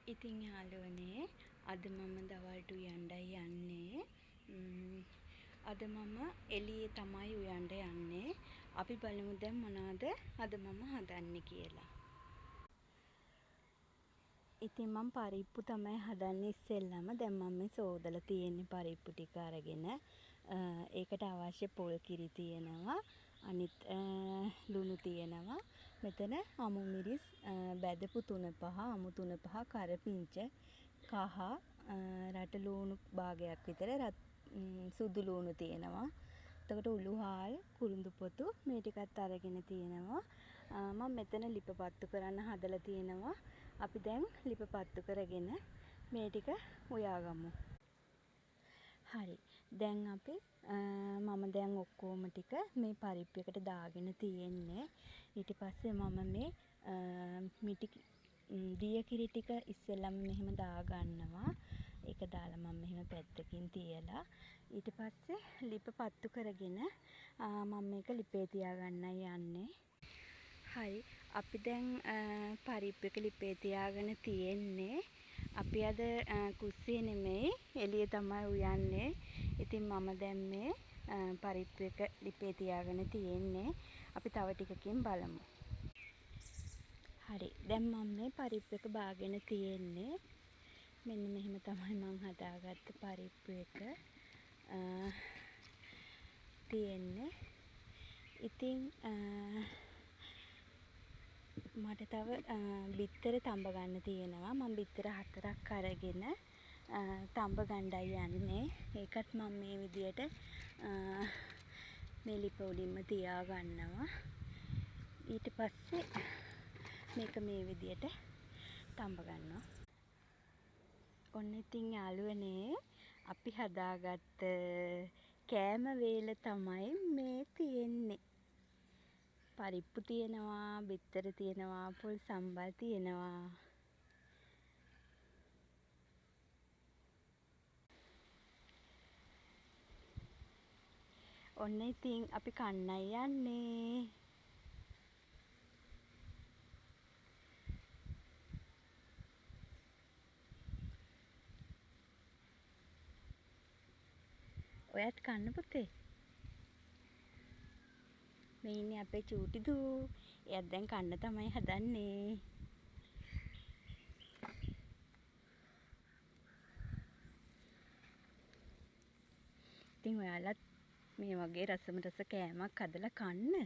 ඉතින් යාළුවනේ අද මම දවල්ට උයන්ඩයි යන්නේ. අද මම එළියේ තමයි උයන්ඩ යන්නේ. අපි බලමු දැන් මොනවද අද මම හදන්නේ කියලා. ඉතින් මම පරිප්පු තමයි හදන්නේ ඉස්සෙල්ලම. දැන් මම මේ සෝදලා තියෙන්නේ පරිප්පු ටික අරගෙන. ඒකට අවශ්‍ය පොල් කිරි තියෙනවා. අනිත් ලුණු තියෙනවා. මෙතන අමු මිරිස් බැදපු 3-5, අමු 3-5, කරපිංච, කහ, රට ලූණු භාගයක් විතර සුදු ලූණු තියෙනවා. එතකොට උළුහාල්, කුරුඳු පොතු මේ ටිකත් අරගෙන තියෙනවා. මම මෙතන ලිප පත්තු කරන්න හදලා තියෙනවා. අපි දැන් ලිප පත්තු කරගෙන මේ ටික උයාගමු. හරි. දැන් අපි මම දැන් ඔක්කොම ටික මේ පරිප්පු එකට දාගෙන තියෙන්නේ. ඊට පස්සේ මම මේ දිය කිරි ටික ඉස්සෙල්ලම මෙහෙම දාගන්නවා. ඒක දාලා මම මෙහෙම පැත්තකින් තියලා ඊට පස්සේ ලිප පත්තු කරගෙන මම මේක ලිපේ තියාගන්නයි යන්නේ. හරි. අපි දැන් පරිප්පු එක ලිපේ තියාගෙන තියෙන්නේ. අපි අද කුස්සියේ නෙමෙයි එළියේ තමයි උයන්නේ. ඉතින් මම දැන් මේ පරිප්පු එක ලිපේ තියාගෙන තියෙන්නේ. අපි තව ටිකකින් බලමු. හරි. දැන් මම මේ පරිප්පු එක බාගෙන තියෙන්නේ. මෙන්න මෙහෙම තමයි මම හදාගත්ත පරිප්පු එක තියෙන්නේ. ඉතින් මට තව බිත්තර තඹ ගන්න තියෙනවා. මම බිත්තර 4ක් අරගෙන තඹ ගණ්ඩයි යන්නේ. ඒකත් මම මේ විදියට මේ ලිප උඩින්ම තියා ගන්නවා. ඊට පස්සේ මේක මේ විදියට තඹ ගන්නවා. ඔන්න ඉතින් යාළුවනේ අපි හදාගත්ත කෑම වේල තමයි මේ තියෙන්නේ. පරිප්පු තියෙනවා, බිත්තර තියෙනවා, පොල් සම්බල් තියෙනවා. ඔන්න ඉතින් අපි කන්නයි යන්නේ. ඔයත් කන්න පුතේ. මේ ඉන්නේ අපේ චූටි දූ. එයාත් දැන් කන්න තමයි හදන්නේ. ඉතින් ඔයාලත් මේ වගේ රසම රස කෑමක් හදලා කන්න.